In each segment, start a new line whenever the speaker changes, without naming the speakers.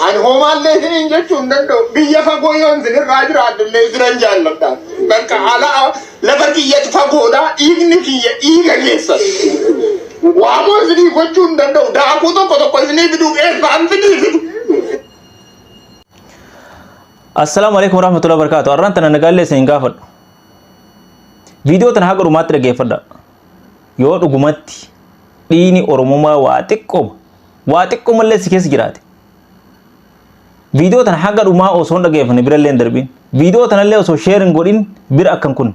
Ani hoomaallee isiniin jechuun danda'u biyya fagoo yoon isinirraa jiraadillee jiran jaalladha. Bakka alaa lafa kiyyatti fagoodha dhiigni kiyya dhiiga keessan. Waamoo isinii gochuu hin danda'u daakuu tokko isinii fiduu eebbaan fidii fidu.
Assalamu alaikum warahmatullahi wabarakatuh. Arran tana nagaalee isin gaafadhu. Viidiyoo tana haga dhumaatti dhageeffadha. Yoo dhugumatti dhiini Oromummaa waa xiqqoo mallee si keessa jiraate. Viidiyoo tana haga dhumaa osoo hin dhageeffanne birallee hin darbiin. Viidiyoo tanallee osoo sheer hin godhin bira akkam kun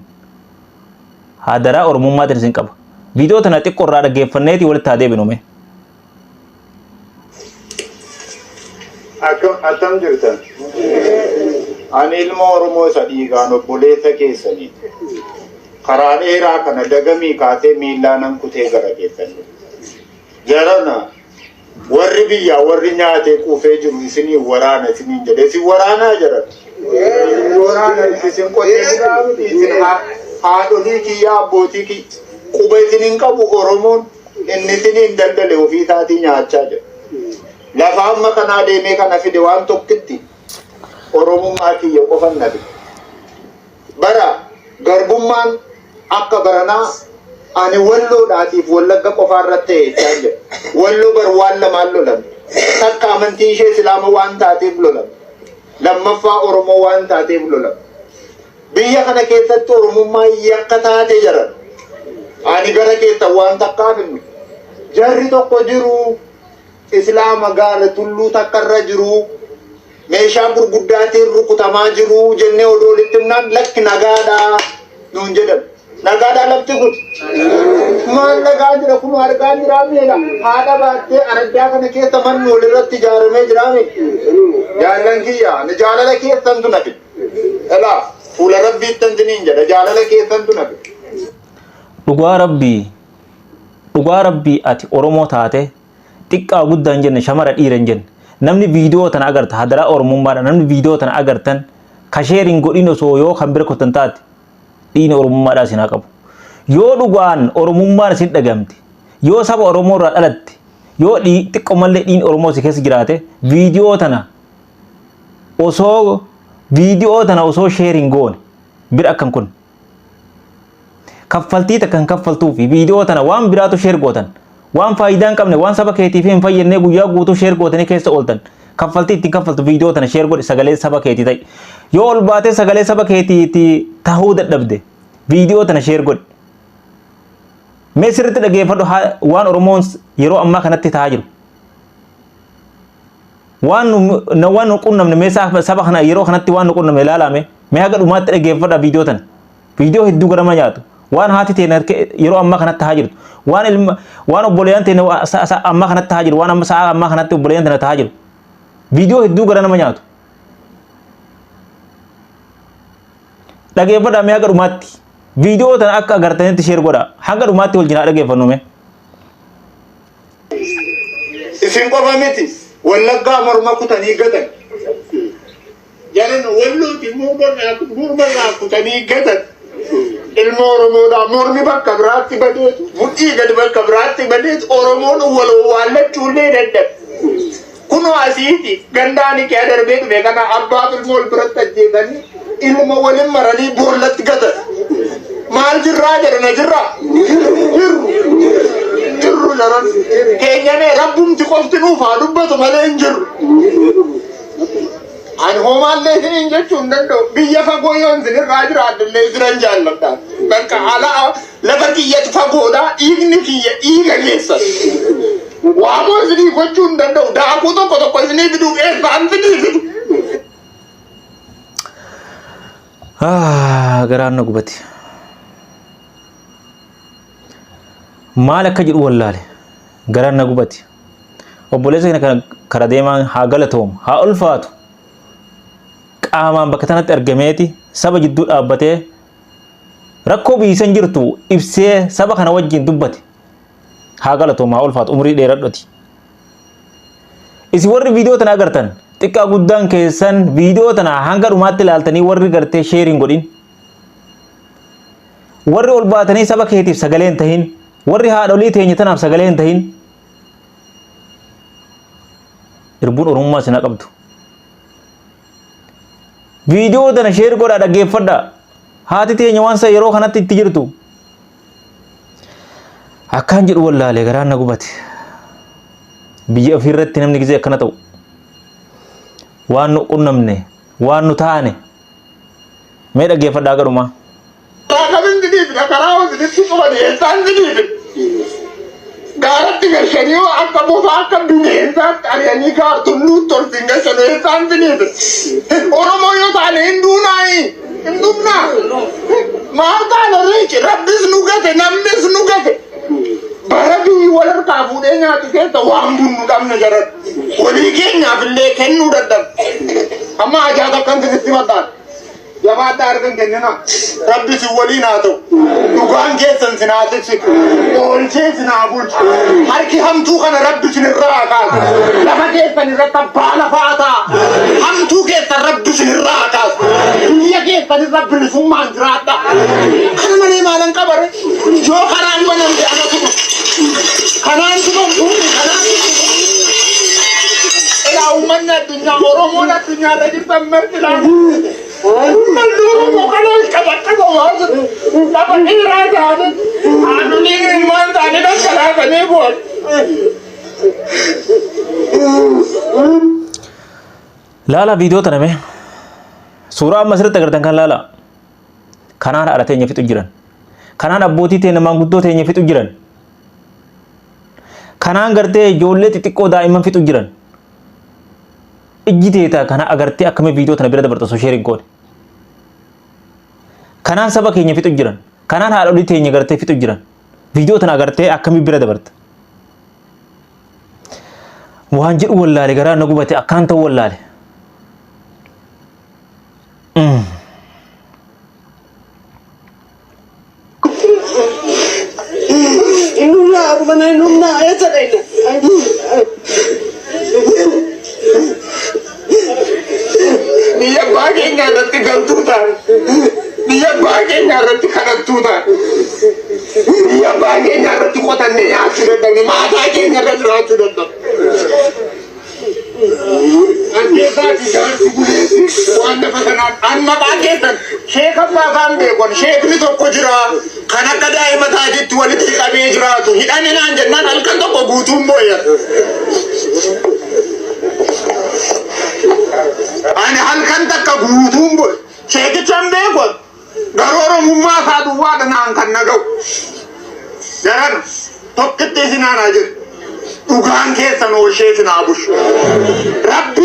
hadaraa Oromummaatiin isin qaba. Viidiyoo tana xiqqoo irraa dhageeffanneeti walitti haa deebinume.
Akkam jirtan? Ani ilma Oromoo isa dhiigaan obboleessa keessanii. Karaa dheeraa kana dagamii kaasee miillaan kutee gara keessanii. Jarana warri biyyaa warri nyaatee quufee jiru isinii waraana isiniin jedhe isin waraanaa jiran. Waraana isin qotee jiraatu isin haadholii kiyyaa abbootii kiyya quba isiniin qabu Oromoon inni isiniin daldale ofii isaatii nyaachaa jira. Lafa amma kanaa deemee kana fide waan tokkitti Oromummaa kiyya qofan nabi. Bara garbummaan akka baranaa ani walloodhaatiif wallagga qofaarratti ta'ee jira. Walloo bar waan lamaan lolan. Takka amantii ishee Islaama waan taateef lolan. Lammaffaa Oromoo waan taateef lolan. Biyya kana keessatti Oromummaa yakka taatee jiran. Ani gara keessa waan takkaaf hin jarri tokko jiru Islaama gaara tulluu takkarra jiru. Meeshaa gurguddaatiin rukutamaa jiru jennee odoo walitti himnaan lakki nagaadhaa nuun jedhan. Nagaadhaa lafti kun maal nagaa jira kun argaa jiraa meedha haadha baattee araddaa kana keessa manni walirratti ijaaramee jiraa meedha. Jaallan kiyya jaalala keessantu nafi. Elaa fuula rabbiittan siniin jedha jaalala keessantu nafi.
Dhugaa rabbii ati Oromoo taate xiqqaa guddaa hin jenne shamara dhiira hin jenne. Namni viidiyoo tana agarta hadaraa Oromummaadha namni viidiyoo tana agartan kasheeriin godhin osoo yoo kan bira kottan taate dhiini Oromummaadhaa isin haa qabu. Yoo dhugaan Oromummaan isin dhagamte yoo saba Oromoo irraa dhalatte yoo xiqqoo mallee dhiini Oromoo si keessa jiraate viidiyoo tana osoo sheeriin goone bira akkam kun kaffaltii takkan kaffaltuufi viidiyoo tana waan biraatu sheer gootan. Waan faayidaa hin qabne waan saba keetiif hin fayyadne guyyaa guutuu sheer gootanii keessa ooltan kaffaltii ittiin kaffaltu viidiyoo tana sheer godhi sagalee saba keetii ta'i yoo ol baatee sagalee saba keetiitti tahuu dadhabde viidiyoo tana sheer godhi mee sirriitti dhageeffadhu waan Oromoon yeroo ammaa kanatti ta'aa jiru waan nu qunnamne mee saba kana yeroo kanatti waan nu qunnamne ilaalame mee haga dhumaatti dhageeffadha viidiyoo tana viidiyoo hedduu garama nyaatu waan haati teenya yeroo ammaa kanatti ta'aa jirtu waan obboleeyyan teenya ammaa kanatti ta'aa jiru waan amma sa'a ammaa kanatti obboleeyyan teenya ta'aa jiru viidiyoo hedduu gara nama nyaatu dhageeffadhaa mee haga dhumaatti viidiyoo tana akka agartanitti sheer godhaa haga dhumaatti wal jinaa dhageeffannume.
Isin qofa miti wallaggaa morma kutanii gatan jalan wallooti morma kutanii gatan. Ilma Oromoodhaa mormi bakka biraatti badeetu mudhii gadi bakka biraatti badeetu Oromoon waloo waallachuullee dadhabe. Kunoo asiiti gandaani kee darbee dhufe kana abbaa ilma wal biratti ajjeesanii ilma waliin maranii boollatti gatan. Maal jirraa jedhana jirraa? Jirru jaran keenyamee rabbumti qofti nuuf haa dubbatu malee hin jirru. Ani hoomaallee isiniin jechuun danda'u biyya fagoo yoon isinirraa jiraadillee jiran jaalladha. Bakka alaa lafa kiyyatti fagoodha dhiigni kiyya dhiiga keessan. Waamoo isinii gochuu hin danda'u daakuu tokko isinii fiduu eebbaan fidii fidu.
Garaan na gubate. Maal akka jedhu wallaale garaan na gubate. Obboleessa kana kara deemaan haa galatoomu haa ulfaatu. Qaamaan bakka tanatti argameeti saba jidduu dhaabbatee rakkoo biyyisan jirtu ibsee saba kana wajjin dubbate haa galatoomu haa ulfaatu umrii dheeradhoti. Isin warri viidiyoo tana agartan xiqqaa guddaan keessan viidiyoo tana hanga dhumaatti ilaaltanii warri gartee sheeriin godhin warri ol baatanii saba keetiif sagalee hin tahin warri haadholii teenya tanaaf sagalee hin tahin irbuun Oromummaa isin haa qabdu. Viidiyoo tana sheer godhaa dhaggeeffadhaa. Haati teenya waan isa yeroo kanatti itti jirtu. Akkaan jedhu wallaalee garaan na gubate. Biyya ofirratti namni gisee akkana ta'u. Waan nu qunnamne, waan nu taane. Mee dhaggeeffadhaa gadhumaa.
Kamin diniif karaa wajjinitti qabanii eessaan diniif. Gaaratti gashanii akka bofaa akka bineensaatti ari'anii kaartuun nutti tolfin gashan eessaan diniif. Oromoo yoo taane hin duunaayi. Hin duunaa. Maal taane reechi rabbis nu gate namnis nu gate. Bara biyyi wal harkaa fuudhee nyaatu keessa waan bunnu dhabne jaran. Walii keenyaaf illee kennuu dadhabe. Amma ajaa'ibaa kan sinitti mataan. Jabaadha argan kennina. Rabbi si waliin haa ta'u. Dhugaan keessan sinaa tiksi. Oolchee sinaa bulchu. Harki hamtuu kana rabbi sinirraa kaasu. Lafa keessan irratti abbaa lafaa ta'a. Hamtuu keessan rabbi sinirraa kaasu. Biyya keessan irra bilisummaan jiraadha. Kana malee maalan qabare? Yoo karaan banamte anatu kanaan tumamu kanaan ilaa uummanni addunyaa Oromoon addunyaa irra jirtan marti laamu. Mallumu kalau kata bawah, dapat iradat. Anu ni iman tadi dah salah kene buat.
Lala video tana me. Surah masir tagartan kan lala. Kanan ada tenya fitu jiran. Kanan abboti tenya mangguddo tenya fitu jiran. Kanan garte jolle titikko daiman fitu jiran. Ijjiteeta kana agartee akkame viidiyoo tana bira dabarta so sharing godhe. Kanaan saba keenya fixu jiran. Kanaan haadholii teenya gartee fixu jiran. Viidiyoo tana agartee akkami bira dabarta. Waan jedhu wallaale garaa na gubate akkaan ta'u wallaale.
Inumna aku mana inumna ya sadainya.
Dia baginya nanti gantutan. Dia baginya nanti kanatutan. Dia baginya nanti kota ni sudah dari mata baginya nanti sudah dari. Anjeta di jalan kubulisi, wanda pasangan anak agetan. Sheikh apa kambe kon Sheikh ni to kujira. Kana kada ay mata di tuwalit si kabe jira to. Hidane nan jannan alkan to ko gutum boya. Ani halkan takka guutuun boy sheekichan beekon garooromummaa isaa duwwaa dhanaan kan naga'u jaran tokkitti isinaan haa jiru dhugaan keessan oolchee isinaa bushu rabbi